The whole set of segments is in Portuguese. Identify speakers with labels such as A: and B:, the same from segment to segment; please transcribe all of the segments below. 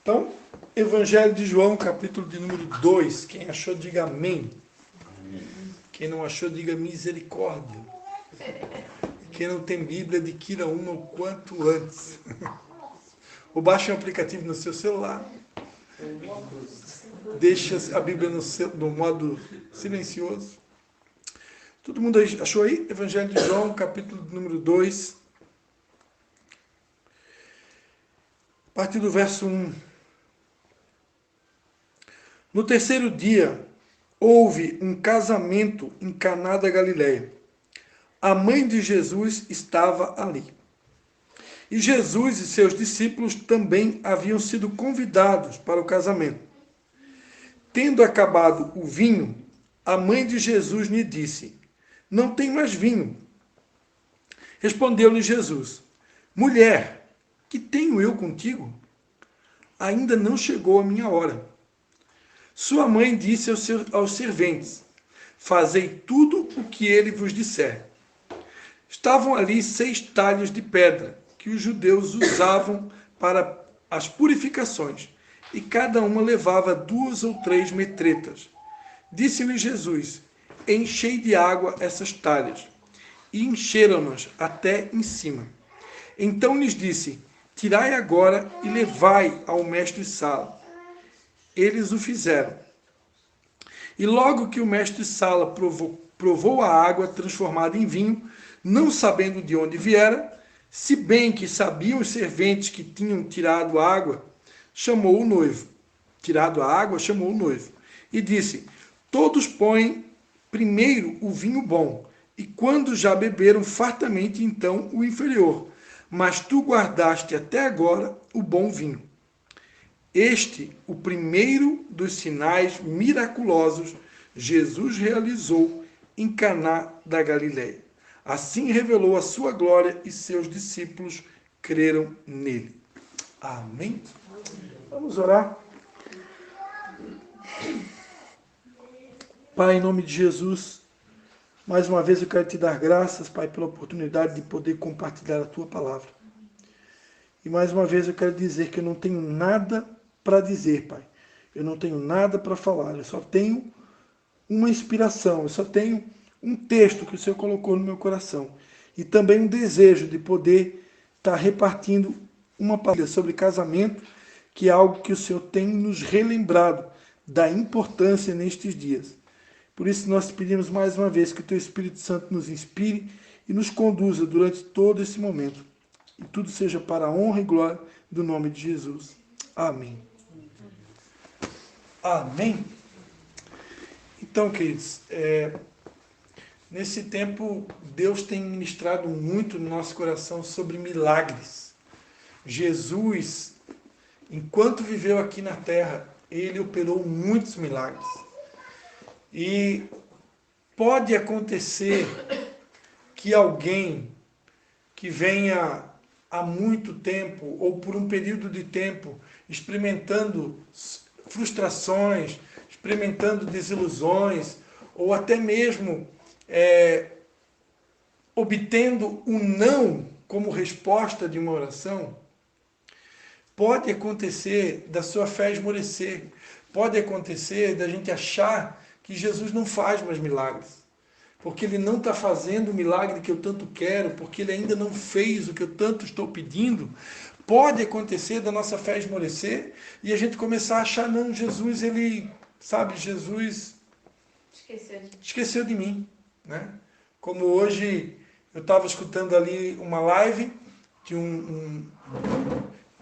A: Então, Evangelho de João, capítulo de número 2. Quem achou, diga amém. Quem não achou, diga misericórdia. Quem não tem Bíblia, adquira uma o quanto antes. Ou baixe um aplicativo no seu celular. Deixa a Bíblia no modo silencioso. Todo mundo achou aí? Evangelho de João, capítulo de número 2. A partir do verso 1. No terceiro dia, houve um casamento em Caná da Galileia. A mãe de Jesus estava ali. E Jesus e seus discípulos também haviam sido convidados para o casamento. Tendo acabado o vinho, a mãe de Jesus lhe disse: não tem mais vinho. Respondeu-lhe Jesus: mulher, que tenho eu contigo? Ainda não chegou a minha hora. Sua mãe disse aos serventes: fazei tudo o que ele vos disser. Estavam ali 6 talhos de pedra, que os judeus usavam para as purificações, e cada uma levava 2 ou 3 metretas. Disse-lhe Jesus: enchei de água essas talhas. E encheram-nas até em cima. Então lhes disse: tirai agora e levai ao mestre-sala. Eles o fizeram. E logo que o mestre-sala provou a água transformada em vinho, não sabendo de onde viera, se bem que sabiam os serventes que tinham tirado a água, chamou o noivo. Tirado a água, chamou o noivo. E disse: todos põem primeiro o vinho bom, e quando já beberam fartamente, então o inferior. Mas tu guardaste até agora o bom vinho. Este, o primeiro dos sinais miraculosos, Jesus realizou em Caná da Galileia. Assim revelou a sua glória e seus discípulos creram nele. Amém? Vamos orar. Pai, em nome de Jesus, mais uma vez eu quero te dar graças, Pai, pela oportunidade de poder compartilhar a tua palavra. E mais uma vez eu quero dizer que eu não tenho nada para dizer, Pai. Eu não tenho nada para falar, eu só tenho uma inspiração, eu só tenho um texto que o Senhor colocou no meu coração. E também um desejo de poder estar repartindo uma palavra sobre casamento, que é algo que o Senhor tem nos relembrado da importância nestes dias. Por isso nós te pedimos mais uma vez que o Teu Espírito Santo nos inspire e nos conduza durante todo esse momento. E tudo seja para a honra e glória do nome de Jesus. Amém. Amém. Então, queridos, nesse tempo Deus tem ministrado muito no nosso coração sobre milagres. Jesus, enquanto viveu aqui na terra, ele operou muitos milagres. E pode acontecer que alguém que venha há muito tempo ou por um período de tempo experimentando frustrações, experimentando desilusões ou até mesmo obtendo um não como resposta de uma oração, pode acontecer da sua fé esmorecer, pode acontecer da gente achar que Jesus não faz mais milagres, porque Ele não está fazendo o milagre que eu tanto quero, porque Ele ainda não fez o que eu tanto estou pedindo. Pode acontecer da nossa fé esmorecer e a gente começar a achar, não, Jesus, Ele, sabe, Jesus esqueceu de mim, né? Como hoje eu estava escutando ali uma live de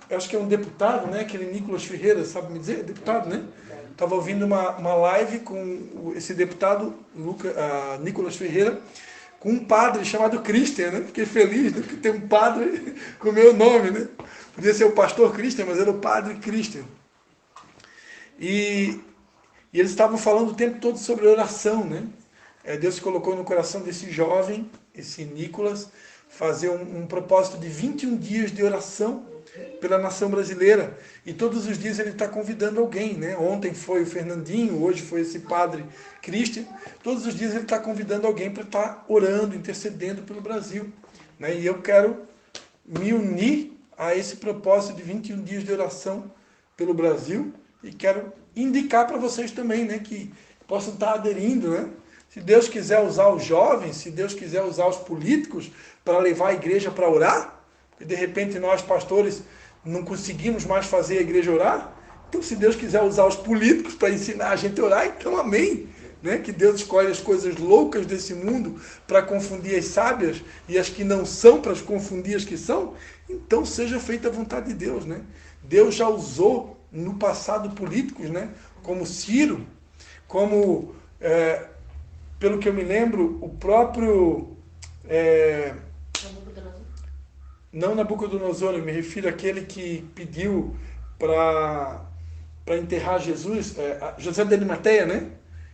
A: eu acho que é um deputado, né? Aquele Nicolas Ferreira, sabe me dizer? Deputado, né? Estava ouvindo uma live com esse deputado Nicolas Ferreira, com um padre chamado Christian, né? Fiquei feliz, né? Porque tem um padre com o meu nome, né? Podia ser o pastor Christian, mas era o padre Christian. E eles estavam falando o tempo todo sobre oração, né? Deus colocou no coração desse jovem, esse Nicolas, fazer um propósito de 21 dias de oração pela nação brasileira, e todos os dias ele está convidando alguém, né? Ontem foi o Fernandinho, hoje foi esse padre Christian, todos os dias ele está convidando alguém para estar orando, intercedendo pelo Brasil, né? E eu quero me unir a esse propósito de 21 dias de oração pelo Brasil e quero indicar para vocês também, né, que possam estar aderindo, né? Se Deus quiser usar os jovens, se Deus quiser usar os políticos para levar a igreja para orar, e de repente nós, pastores, não conseguimos mais fazer a igreja orar, então se Deus quiser usar os políticos para ensinar a gente a orar, então amém. Né? Que Deus escolhe as coisas loucas desse mundo para confundir as sábias e as que não são para confundir as que são, então seja feita a vontade de Deus. Né? Deus já usou no passado políticos, né? Como Ciro, como, pelo que eu me lembro, o próprio... não Nabucodonosor, eu me refiro àquele que pediu para enterrar Jesus, José de Arimateia, né?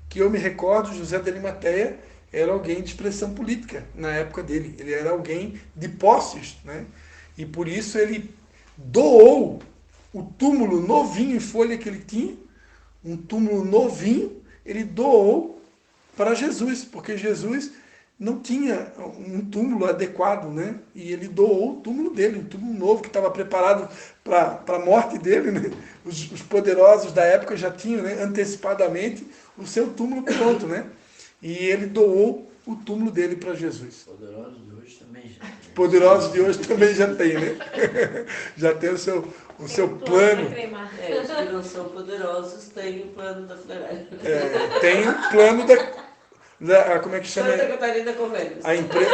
A: Que eu me recordo, José de Arimateia era alguém de expressão política na época dele. Ele era alguém de posses, né? E por isso ele doou o túmulo novinho em folha que ele tinha, um túmulo novinho, ele doou para Jesus, porque Jesus não tinha um túmulo adequado, né? E ele doou o túmulo dele, um túmulo novo que estava preparado para a morte dele, né? Os poderosos da época já tinham, né, antecipadamente o seu túmulo pronto, né? E ele doou o túmulo dele para Jesus.
B: Poderosos de hoje também já tem.
A: Poderosos de hoje também já tem, né? Já tem o seu plano.
C: Os que não são poderosos têm o plano da funerária.
A: Tem o plano como é que chama?
C: Santa Catarina Convênios.
A: A empresa.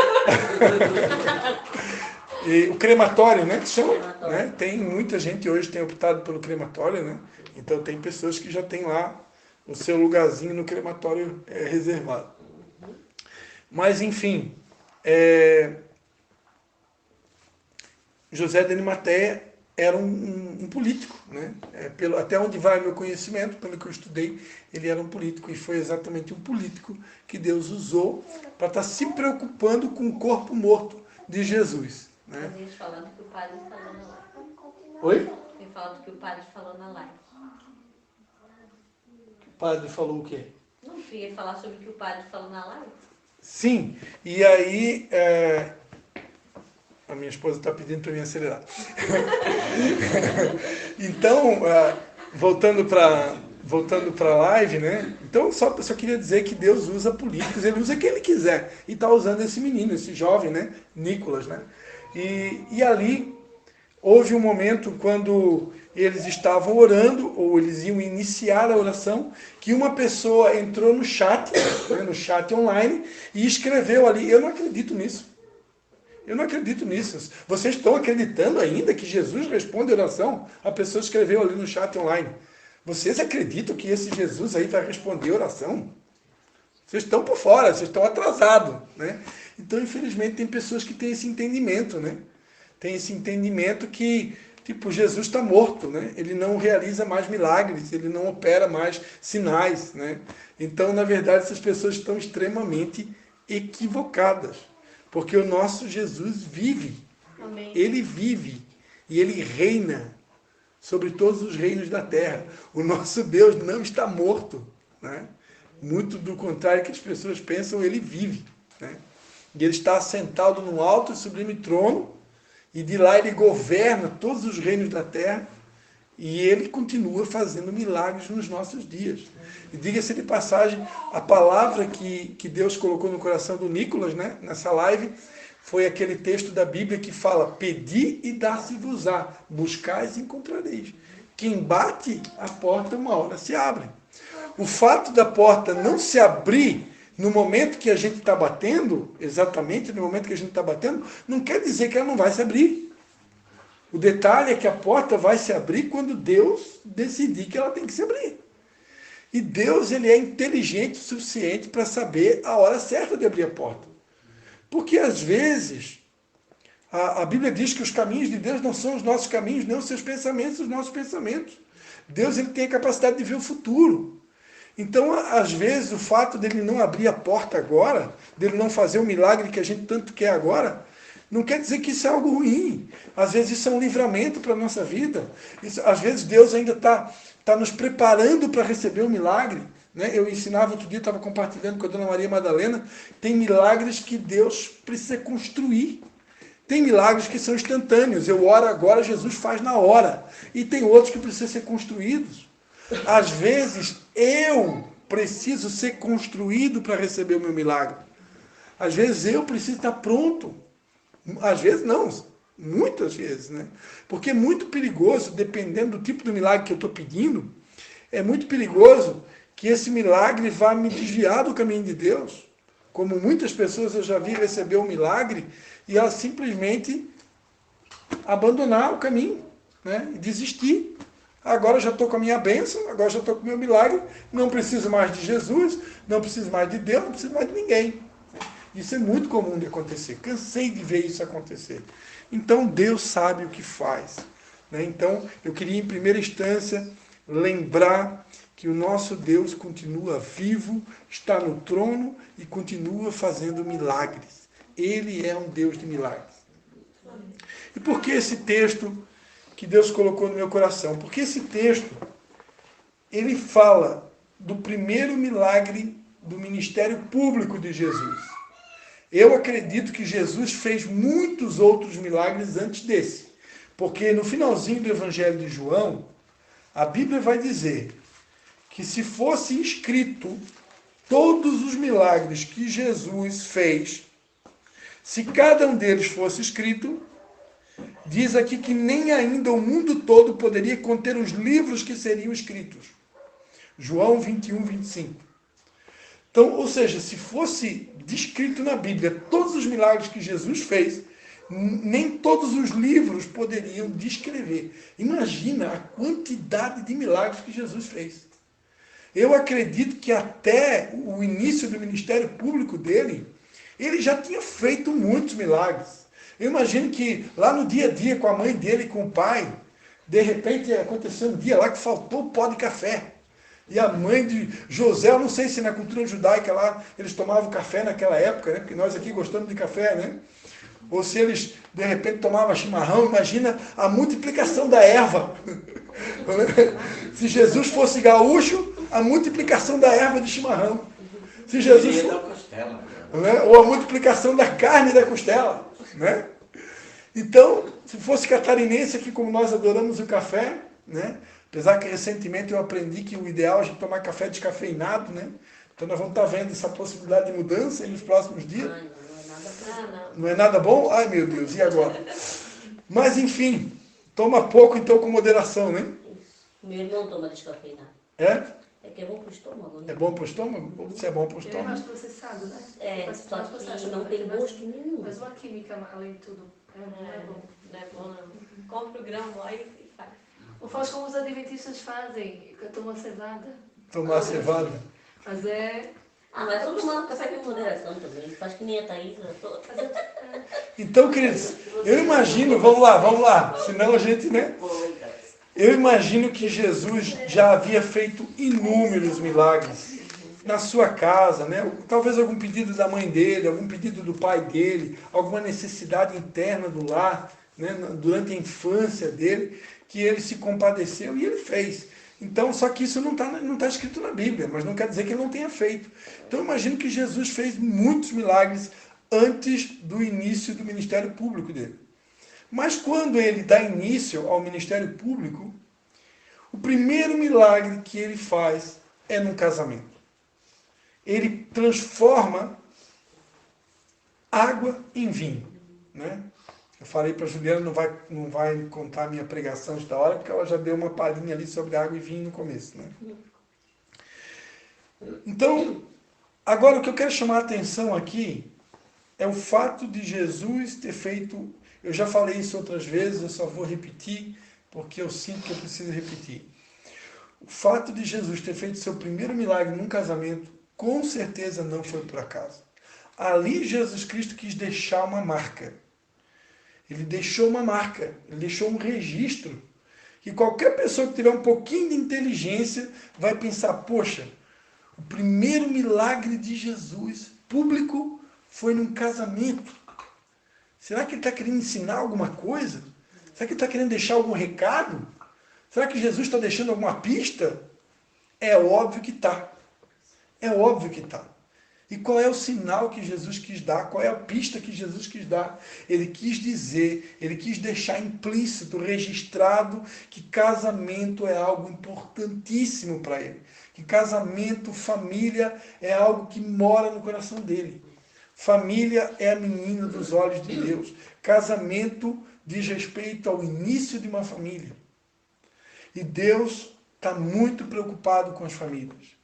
A: E o crematório, né? Que chama?
C: Crematório.
A: Né? Tem muita gente hoje tem optado pelo crematório, né? Então tem pessoas que já têm lá o seu lugarzinho no crematório reservado. Mas enfim, José de Arimateia era um político, né? Até onde vai meu conhecimento, pelo que eu estudei, ele era um político, e foi exatamente um político que Deus usou para estar se preocupando com o corpo morto de Jesus. Né?
D: Eles falando que o padre falou na live.
A: Oi?
D: Ele falando que o padre falou na live.
A: O padre falou o quê?
D: Não ia falar sobre o que o padre falou na live?
A: Sim, e aí a minha esposa está pedindo para mim acelerar. Então, voltando para a live, né? Então, só queria dizer que Deus usa políticos, ele usa quem ele quiser. E está usando esse menino, esse jovem, né? Nicolas, né? E ali houve um momento quando eles estavam orando, ou eles iam iniciar a oração, que uma pessoa entrou no chat, né, no chat online, e escreveu ali, eu não acredito nisso. Eu não acredito nisso. Vocês estão acreditando ainda que Jesus responde a oração? A pessoa escreveu ali no chat online. Vocês acreditam que esse Jesus aí vai responder a oração? Vocês estão por fora, vocês estão atrasados, né? Então, infelizmente, tem pessoas que têm esse entendimento, né? Tem esse entendimento que, tipo, Jesus está morto, né? Ele não realiza mais milagres, ele não opera mais sinais, né? Então, na verdade, essas pessoas estão extremamente equivocadas. Porque o nosso Jesus vive.
D: Amém.
A: Ele vive e ele reina sobre todos os reinos da terra. O nosso Deus não está morto, né? Muito do contrário que as pessoas pensam, ele vive, né? E ele está assentado num alto e sublime trono, e de lá ele governa todos os reinos da terra, e ele continua fazendo milagres nos nossos dias. E diga-se de passagem, a palavra que Deus colocou no coração do Nicolas, né, nessa live, foi aquele texto da Bíblia que fala: pedi e dar-se-vos-á, buscais e encontrareis. Quem bate, a porta uma hora se abre. O fato da porta não se abrir no momento que a gente está batendo, exatamente no momento que a gente está batendo, não quer dizer que ela não vai se abrir. O detalhe é que a porta vai se abrir quando Deus decidir que ela tem que se abrir. E Deus, ele é inteligente o suficiente para saber a hora certa de abrir a porta. Porque às vezes, a Bíblia diz que os caminhos de Deus não são os nossos caminhos, nem os seus pensamentos, os nossos pensamentos. Deus, ele tem a capacidade de ver o futuro. Então, às vezes, o fato dele não abrir a porta agora, dele não fazer o milagre que a gente tanto quer agora, não quer dizer que isso é algo ruim. Às vezes isso é um livramento para a nossa vida. Às vezes Deus ainda está nos preparando para receber um milagre. Né? Eu ensinava outro dia, estava compartilhando com a dona Maria Madalena, tem milagres que Deus precisa construir. Tem milagres que são instantâneos. Eu oro agora, Jesus faz na hora. E tem outros que precisam ser construídos. Às vezes, eu preciso ser construído para receber o meu milagre. Às vezes, eu preciso estar pronto. Às vezes, não. Muitas vezes, né? Porque é muito perigoso, dependendo do tipo de milagre que eu estou pedindo, é muito perigoso que esse milagre vá me desviar do caminho de Deus. Como muitas pessoas eu já vi receber um milagre e elas simplesmente abandonar o caminho, né? E desistir. Agora já estou com a minha bênção, agora já estou com o meu milagre, não preciso mais de Jesus, não preciso mais de Deus, não preciso mais de ninguém. Isso é muito comum de acontecer. Cansei de ver isso acontecer. Então Deus sabe o que faz, né? Então eu queria, em primeira instância, lembrar que o nosso Deus continua vivo, está no trono e continua fazendo milagres. Ele é um Deus de milagres. E por que esse texto que Deus colocou no meu coração? Porque esse texto, ele fala do primeiro milagre do ministério público de Jesus. Eu acredito que Jesus fez muitos outros milagres antes desse. Porque no finalzinho do Evangelho de João, a Bíblia vai dizer que se fosse escrito todos os milagres que Jesus fez, se cada um deles fosse escrito, diz aqui que nem ainda o mundo todo poderia conter os livros que seriam escritos. João 21, 25. Então, ou seja, se fosse descrito na Bíblia todos os milagres que Jesus fez, nem todos os livros poderiam descrever. Imagina a quantidade de milagres que Jesus fez. Eu acredito que até o início do ministério público dele, ele já tinha feito muitos milagres. Eu imagino que lá no dia a dia, com a mãe dele e com o pai, de repente aconteceu um dia lá que faltou o pó de café. E a mãe de José, eu não sei se na cultura judaica lá eles tomavam café naquela época, né? Porque nós aqui gostamos de café, né? Ou se eles de repente tomavam chimarrão, imagina a multiplicação da erva. Se Jesus fosse gaúcho, a multiplicação da erva de chimarrão. Se Jesus
B: Da
A: fosse,
B: costela.
A: né? Ou a multiplicação da carne da costela, né? Então, se fosse catarinense aqui, como nós adoramos o café, né? Apesar que recentemente eu aprendi que o ideal é a gente tomar café descafeinado, né? Então nós vamos estar vendo essa possibilidade de mudança aí nos próximos dias.
C: Ai,
A: Não é nada bom? Ai, meu Deus, e agora? Mas, enfim, toma pouco, então, com moderação, né?
C: Meu irmão toma descafeinado.
A: É?
C: É que é bom pro estômago, né?
A: É bom para o estômago? Ou se é bom para o
E: Ele é
A: estômago?
E: mais processado, né?
C: É,
E: Mais
C: só
E: processado,
C: que não
E: né?
C: tem
E: mais-
C: gosto nenhum.
E: Mas uma química, além de tudo, não é bom.
D: Não é bom, não. Compra o grão lá e faz.
E: Ou faz como os adventistas fazem, que tomam cevada.
A: Tomar cevada.
E: Mas é...
C: Ah, mas eu tô tomando café com moderação também. Faz que nem a Thaís.
A: Então, queridos, eu imagino, vamos lá, senão a gente, né? Eu imagino que Jesus já havia feito inúmeros milagres na sua casa, né? Talvez algum pedido da mãe dele, algum pedido do pai dele, alguma necessidade interna do lar, né? Durante a infância dele, que ele se compadeceu e ele fez. Então, só que isso não tá escrito na Bíblia, mas não quer dizer que ele não tenha feito. Então, eu imagino que Jesus fez muitos milagres antes do início do ministério público dele. Mas quando ele dá início ao ministério público, o primeiro milagre que ele faz é num casamento. Ele transforma água em vinho, né? Eu falei para a Juliana, não vai contar a minha pregação esta hora, porque ela já deu uma palhinha ali sobre água e vinho no começo, né? Então, agora o que eu quero chamar a atenção aqui é o fato de Jesus ter feito... Eu já falei isso outras vezes, eu só vou repetir, porque eu sinto que eu preciso repetir. O fato de Jesus ter feito seu primeiro milagre num casamento, com certeza não foi por acaso. Ali Jesus Cristo quis deixar uma marca. Ele deixou uma marca, ele deixou um registro. Que qualquer pessoa que tiver um pouquinho de inteligência vai pensar, poxa, o primeiro milagre de Jesus público foi num casamento. Será que ele está querendo ensinar alguma coisa? Será que ele está querendo deixar algum recado? Será que Jesus está deixando alguma pista? É óbvio que está. É óbvio que está. E qual é o sinal que Jesus quis dar? Qual é a pista que Jesus quis dar? Ele quis dizer, ele quis deixar implícito, registrado, que casamento é algo importantíssimo para ele. Que casamento, família, é algo que mora no coração dele. Família é a menina dos olhos de Deus. Casamento diz respeito ao início de uma família. E Deus está muito preocupado com as famílias.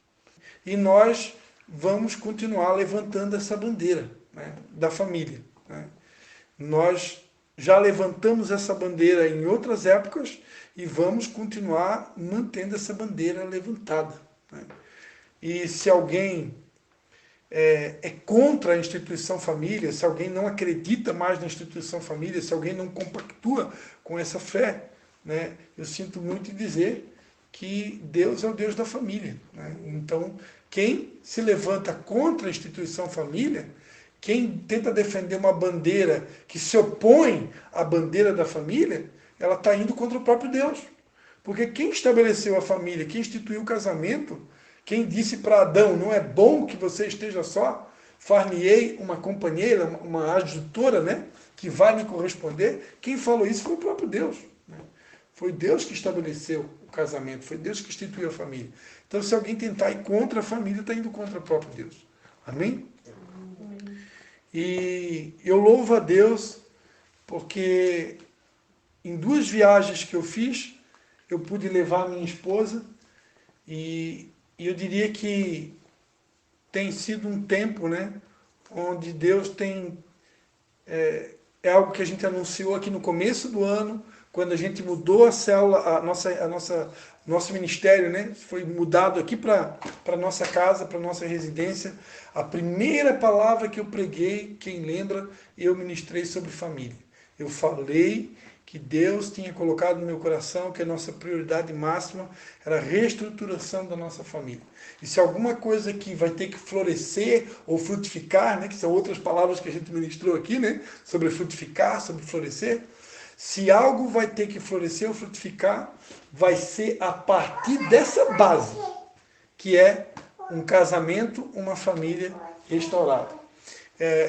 A: E nós vamos continuar levantando essa bandeira, né, da família. Né? Nós já levantamos essa bandeira em outras épocas e vamos continuar mantendo essa bandeira levantada. Né? E se alguém é contra a instituição família, se alguém não acredita mais na instituição família, se alguém não compactua com essa fé, né, eu sinto muito em dizer que Deus é o Deus da família. Né? Então, quem se levanta contra a instituição família, quem tenta defender uma bandeira que se opõe à bandeira da família, ela está indo contra o próprio Deus. Porque quem estabeleceu a família, quem instituiu o casamento, quem disse para Adão, não é bom que você esteja só, far-me-ei uma companheira, uma adjutora, né, que vai me corresponder, quem falou isso foi o próprio Deus. Né? Foi Deus que estabeleceu o casamento, foi Deus que instituiu a família. Então, se alguém tentar ir contra a família, está indo contra o próprio Deus. Amém? E eu louvo a Deus porque em 2 viagens que eu fiz, eu pude levar a minha esposa e eu diria que tem sido um tempo, né, onde Deus tem... É algo que a gente anunciou aqui no começo do ano, quando a gente mudou a célula, nosso ministério, né, foi mudado aqui para a nossa casa, para a nossa residência. A primeira palavra que eu preguei, quem lembra, eu ministrei sobre família. Eu falei que Deus tinha colocado no meu coração que a nossa prioridade máxima era a reestruturação da nossa família. E se alguma coisa que vai ter que florescer ou frutificar, né, que são outras palavras que a gente ministrou aqui, né, sobre frutificar, sobre florescer, se algo vai ter que florescer ou frutificar, vai ser a partir dessa base, que é um casamento, uma família restaurada.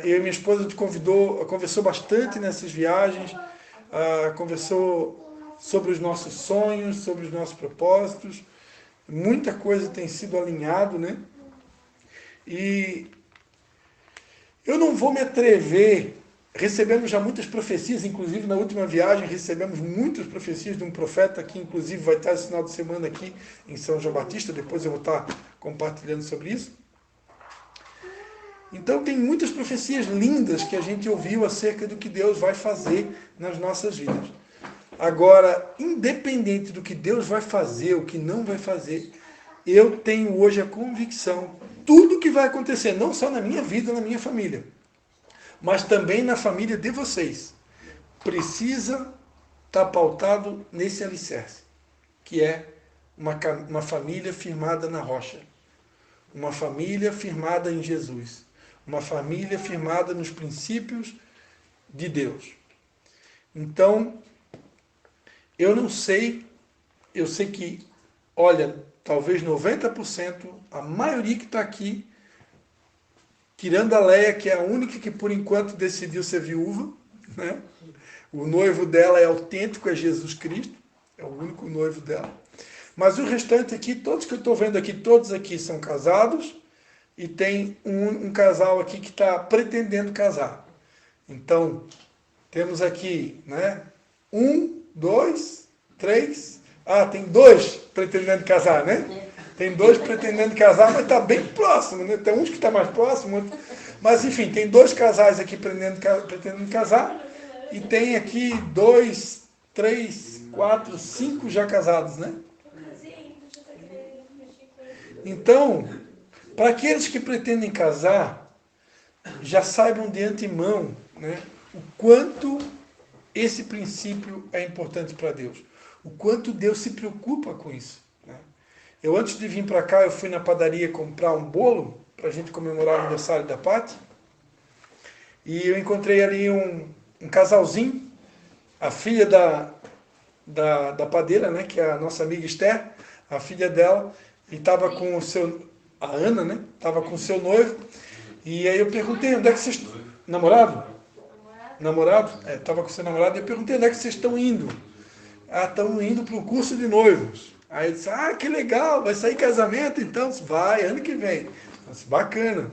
A: Eu e minha esposa conversou bastante nessas viagens, conversou sobre os nossos sonhos, sobre os nossos propósitos. Muita coisa tem sido alinhado, né? E eu não vou me atrever. Recebemos já muitas profecias, inclusive na última viagem recebemos muitas profecias de um profeta que inclusive vai estar esse final de semana aqui em São João Batista, depois eu vou estar compartilhando sobre isso. Então tem muitas profecias lindas que a gente ouviu acerca do que Deus vai fazer nas nossas vidas. Agora, independente do que Deus vai fazer, o que não vai fazer, eu tenho hoje a convicção, tudo que vai acontecer, não só na minha vida, na minha família, mas também na família de vocês, precisa estar pautado nesse alicerce, que é uma família firmada na rocha, uma família firmada em Jesus, uma família firmada nos princípios de Deus. Então, eu não sei, eu sei que, olha, talvez 90%, a maioria que está aqui, tirando a Leia, que é a única que por enquanto decidiu ser viúva, né? O noivo dela é autêntico, é Jesus Cristo, é o único noivo dela. Mas o restante aqui, todos que eu estou vendo aqui, todos aqui são casados, e tem um casal aqui que está pretendendo casar. Então, temos aqui, né? 1, 2, 3... tem 2 pretendendo casar, né? Tem 2 pretendendo casar, mas está bem próximo, né? Tem uns que está mais próximo, mas enfim, tem 2 casais aqui pretendendo casar, e tem aqui 2, 3, 4, 5 já casados, né? Então, para aqueles que pretendem casar, já saibam de antemão, né, o quanto esse princípio é importante para Deus. O quanto Deus se preocupa com isso. Né? Eu, antes de vir para cá, eu fui na padaria comprar um bolo para a gente comemorar o aniversário da Paty. E eu encontrei ali um casalzinho, a filha da padeira, né, que é a nossa amiga Esther, a filha dela, e estava com a Ana, né, estava com o seu noivo. E aí eu perguntei, onde é que vocês... Namorado? Namorado? Estava com seu namorado e eu perguntei, onde é que vocês estão indo? Ah, estão indo para o curso de noivos. Aí eu disse, que legal, vai sair casamento então? Eu disse, vai, ano que vem. Eu disse, bacana.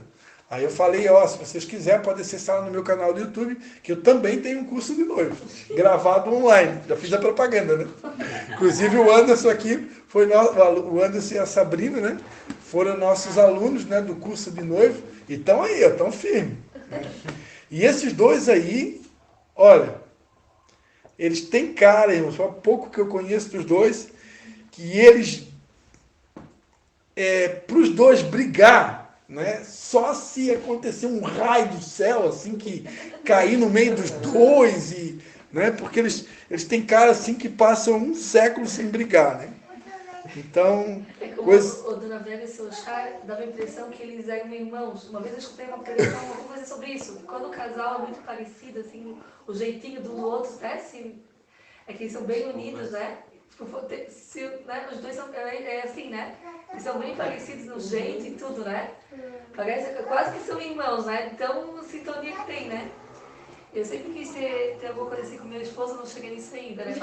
A: Aí eu falei, se vocês quiserem, pode acessar lá no meu canal do YouTube, que eu também tenho um curso de noivos, gravado online. Já fiz a propaganda, né? Inclusive o Anderson aqui, o Anderson e a Sabrina, né? Foram nossos alunos, né, do curso de noivo, e estão aí, estão firmes. E esses dois aí, olha, eles têm cara, irmão, só pouco que eu conheço dos dois, que eles, para os dois brigar, né, só se acontecer um raio do céu, assim, que cair no meio dos dois, né, porque eles têm cara assim que passam um século sem brigar, né? Então,
E: o Dona Vera e seu Chá dava a impressão que eles eram irmãos. Uma vez eu escutei uma pregação, alguma coisa sobre isso. Quando o casal é muito parecido, assim, o jeitinho do outro, né? É que eles são bem unidos, né? Né? Os dois são assim, né? Eles são bem parecidos no jeito e tudo, né? Parece quase que são irmãos, né? Então, sintonia que tem, né? Eu sempre quis ter alguma coisa assim com meu esposo, não cheguei nisso ainda, né?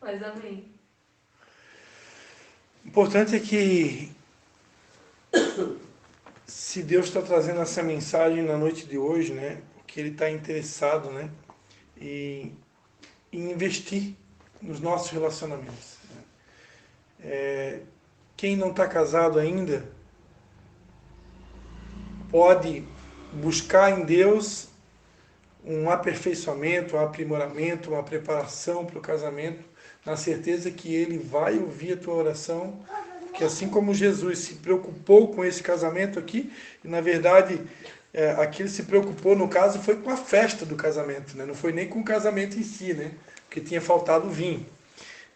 E: Mas amém.
A: O importante é que, se Deus está trazendo essa mensagem na noite de hoje, né, porque Ele está interessado, né, em investir nos nossos relacionamentos. Quem não está casado ainda pode buscar em Deus um aperfeiçoamento, um aprimoramento, uma preparação para o casamento, na certeza que Ele vai ouvir a tua oração, que assim como Jesus se preocupou com esse casamento aqui, e na verdade aqui Ele se preocupou, no caso, foi com a festa do casamento, né? Não foi nem com o casamento em si, né? Porque tinha faltado vinho.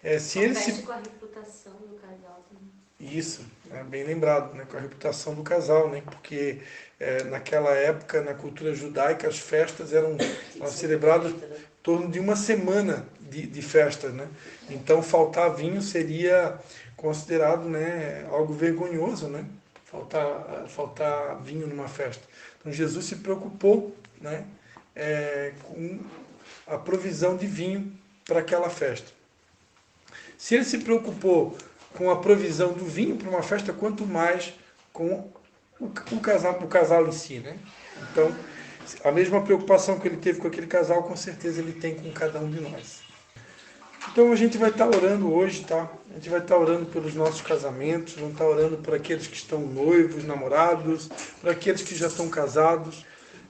D: Mexe com a reputação do casal também.
A: Isso, bem lembrado, né? Com a reputação do casal, né? Porque naquela época, na cultura judaica, as festas eram celebradas em torno de uma semana de festas, né? Então, faltar vinho seria considerado, né, algo vergonhoso, né? Faltar vinho numa festa. Então, Jesus se preocupou, né, com a provisão de vinho para aquela festa. Se Ele se preocupou com a provisão do vinho para uma festa, quanto mais com o casal em si, né? Então, a mesma preocupação que Ele teve com aquele casal, com certeza Ele tem com cada um de nós. Então a gente vai estar orando hoje, tá? A gente vai estar orando pelos nossos casamentos, vamos estar orando por aqueles que estão noivos, namorados, por aqueles que já estão casados.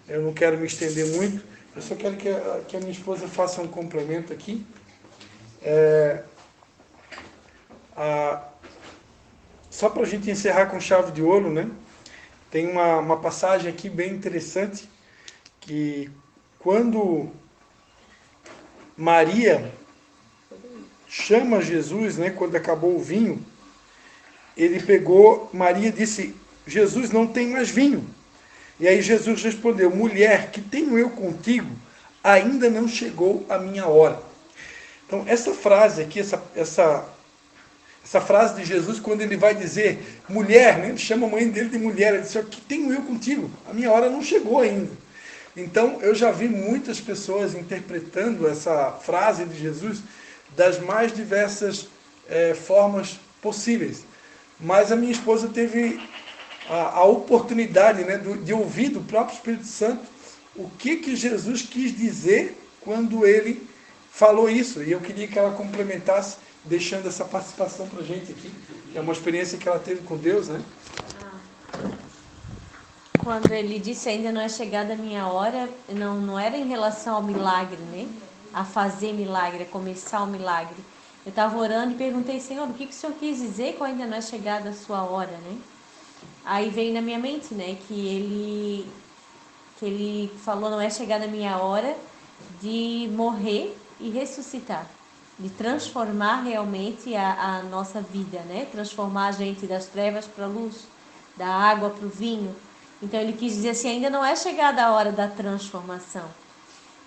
A: Eu não quero me estender muito, eu só quero que a minha esposa faça um complemento aqui. Só para a gente encerrar com chave de ouro, né? Tem uma passagem aqui bem interessante, que quando Maria chama Jesus, né, quando acabou o vinho, Maria disse, Jesus, não tem mais vinho. E aí Jesus respondeu, mulher, que tenho eu contigo? Ainda não chegou a minha hora. Então, essa frase aqui, essa frase de Jesus, quando ele vai dizer, mulher, né, ele chama a mãe dele de mulher, ele disse, o que tenho eu contigo? A minha hora não chegou ainda. Então, eu já vi muitas pessoas interpretando essa frase de Jesus das mais diversas formas possíveis. Mas a minha esposa teve a oportunidade, né, de ouvir do próprio Espírito Santo o que Jesus quis dizer quando ele falou isso. E eu queria que ela complementasse, deixando essa participação para a gente aqui, que é uma experiência que ela teve com Deus, né?
D: Quando ele disse, ainda não é chegada a minha hora, não era em relação ao milagre, né? A fazer milagre, a começar o milagre. Eu estava orando e perguntei, Senhor, o que o Senhor quis dizer que ainda não é chegada a sua hora, né? Aí veio na minha mente, né, que ele falou, não é chegada a minha hora de morrer e ressuscitar, de transformar realmente a nossa vida, né? Transformar a gente das trevas para a luz, da água para o vinho. Então ele quis dizer assim, ainda não é chegada a hora da transformação,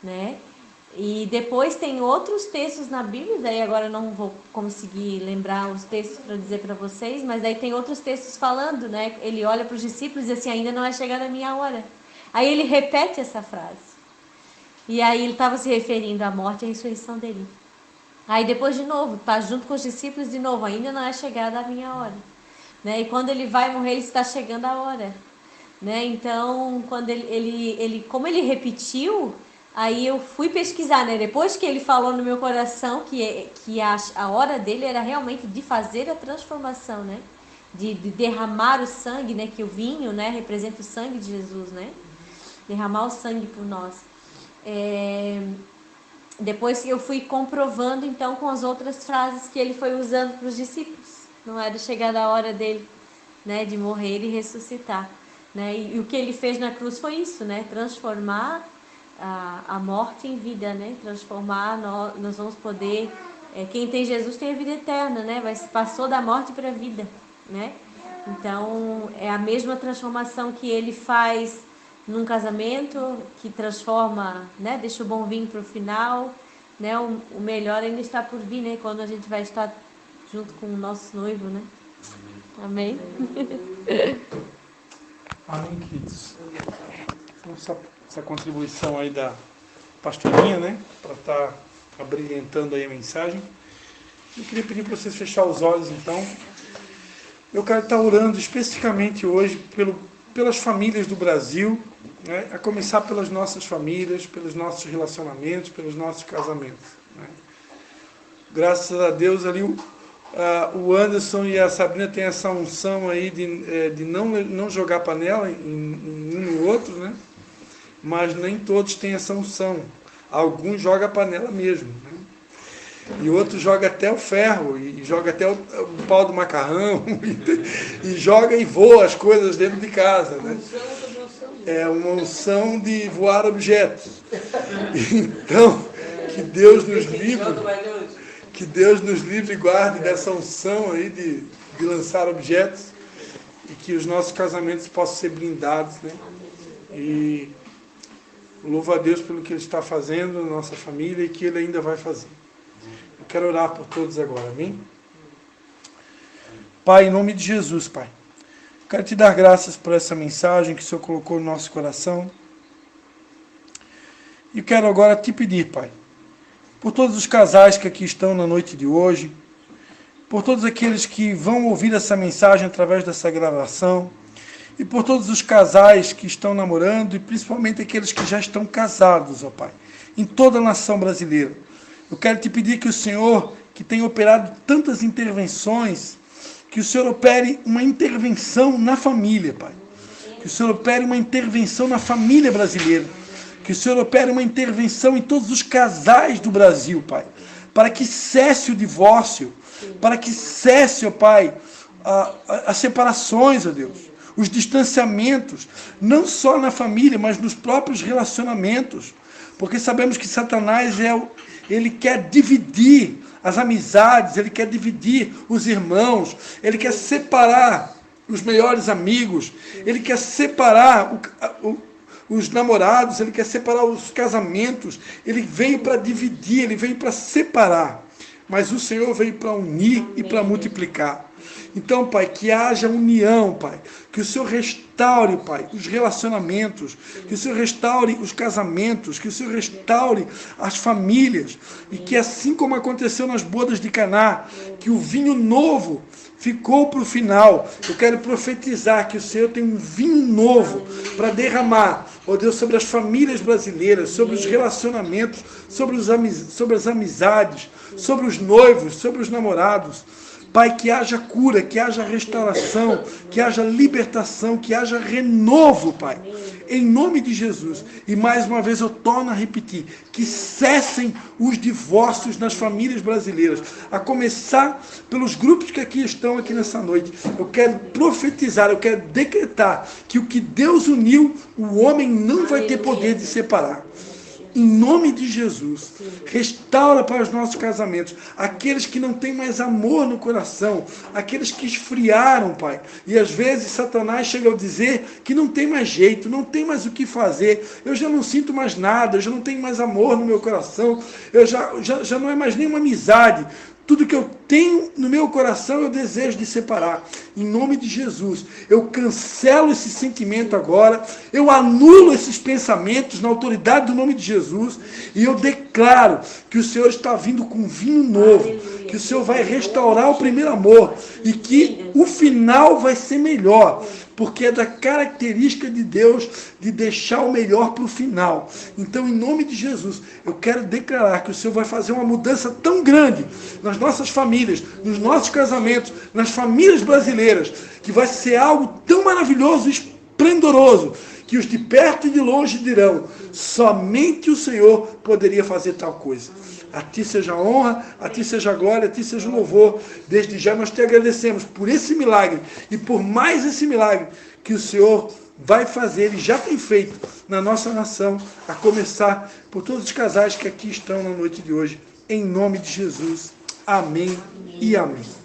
D: né? E depois tem outros textos na Bíblia, daí agora eu não vou conseguir lembrar os textos para dizer para vocês, mas daí tem outros textos falando, né? Ele olha para os discípulos e diz assim, ainda não é chegada a minha hora. Aí ele repete essa frase. E aí ele estava se referindo à morte e à ressurreição dele. Aí depois de novo, está junto com os discípulos de novo, ainda não é chegada a minha hora. Né? E quando ele vai morrer, ele está chegando a hora. Né? Então, quando como ele repetiu, aí eu fui pesquisar, né? Depois que ele falou no meu coração que a hora dele era realmente de fazer a transformação, né? De derramar o sangue, né? Que o vinho, né? Representa o sangue de Jesus, né? Derramar o sangue por nós. Depois eu fui comprovando, então, com as outras frases que ele foi usando para os discípulos. Não era chegada a hora dele, né? De morrer e ressuscitar. Né? E o que ele fez na cruz foi isso, né? Transformar a morte em vida, né? Transformar, nós vamos poder... quem tem Jesus tem a vida eterna, né? Passou da morte para a vida, né? Então, é a mesma transformação que ele faz num casamento, que transforma, né? Deixa o bom vinho para o final, né? O melhor ainda está por vir, né? Quando a gente vai estar junto com o nosso noivo, né? Amém?
A: Amém, queridos. Então, essa contribuição aí da pastorinha, né? Para estar abrilhantando aí a mensagem. Eu queria pedir para vocês fechar os olhos, então. Eu quero estar orando especificamente hoje pelas famílias do Brasil, né? A começar pelas nossas famílias, pelos nossos relacionamentos, pelos nossos casamentos. Né? Graças a Deus ali o Anderson e a Sabrina têm essa unção aí de não jogar panela em um no outro, né? Mas nem todos têm essa unção. Alguns jogam a panela mesmo, né? E outros jogam até o ferro, e joga até o pau do macarrão, e joga e voa as coisas dentro de casa, né? É uma unção de voar objetos. Então, que Deus nos livre. Que Deus nos livre e guarde dessa unção aí de lançar objetos e que os nossos casamentos possam ser blindados, né? E louvo a Deus pelo que Ele está fazendo na nossa família e que Ele ainda vai fazer. Eu quero orar por todos agora, amém? Pai, em nome de Jesus, Pai, quero te dar graças por essa mensagem que o Senhor colocou no nosso coração. E quero agora te pedir, Pai, por todos os casais que aqui estão na noite de hoje, por todos aqueles que vão ouvir essa mensagem através dessa gravação, e por todos os casais que estão namorando, e principalmente aqueles que já estão casados, ó Pai, em toda a nação brasileira. Eu quero te pedir que o Senhor, que tem operado tantas intervenções, que o Senhor opere uma intervenção na família, Pai. Que o Senhor opere uma intervenção na família brasileira. Que o Senhor opere uma intervenção em todos os casais do Brasil, Pai. Para que cesse o divórcio, para que cesse, ó Pai, as separações, ó Deus, os distanciamentos, não só na família, mas nos próprios relacionamentos. Porque sabemos que Satanás ele quer dividir as amizades, ele quer dividir os irmãos, ele quer separar os melhores amigos, ele quer separar os namorados, ele quer separar os casamentos, ele veio para dividir, ele veio para separar, mas o Senhor veio para unir e para multiplicar. Então, Pai, que haja união, Pai, que o Senhor restaure, Pai, os relacionamentos, que o Senhor restaure os casamentos, que o Senhor restaure as famílias, e que assim como aconteceu nas bodas de Caná, que o vinho novo ficou para o final. Eu quero profetizar que o Senhor tem um vinho novo para derramar, ó Deus, sobre as famílias brasileiras, sobre os relacionamentos, sobre as amizades, sobre os noivos, sobre os namorados. Pai, que haja cura, que haja restauração, que haja libertação, que haja renovo, Pai. Em nome de Jesus. E mais uma vez eu torno a repetir, que cessem os divórcios nas famílias brasileiras. A começar pelos grupos que aqui estão aqui nessa noite. Eu quero profetizar, eu quero decretar que o que Deus uniu, o homem não vai ter poder de separar. Em nome de Jesus, restaura para os nossos casamentos aqueles que não têm mais amor no coração, aqueles que esfriaram, Pai. E às vezes Satanás chega a dizer que não tem mais jeito, não tem mais o que fazer, eu já não sinto mais nada, eu já não tenho mais amor no meu coração, eu já não é mais nenhuma amizade. Tudo que eu tenho no meu coração eu desejo de separar. Em nome de Jesus, eu cancelo esse sentimento agora, eu anulo esses pensamentos na autoridade do nome de Jesus e eu declaro que o Senhor está vindo com vinho novo, que o Senhor vai restaurar o primeiro amor e que o final vai ser melhor, porque é da característica de Deus de deixar o melhor para o final. Então, em nome de Jesus, eu quero declarar que o Senhor vai fazer uma mudança tão grande nas nossas famílias, nos nossos casamentos, nas famílias brasileiras, que vai ser algo tão maravilhoso e esplendoroso, que os de perto e de longe dirão, somente o Senhor poderia fazer tal coisa. A Ti seja a honra, a Ti seja a glória, a Ti seja o louvor. Desde já nós Te agradecemos por esse milagre e por mais esse milagre que o Senhor vai fazer e já tem feito na nossa nação, a começar por todos os casais que aqui estão na noite de hoje. Em nome de Jesus. Amém e amém.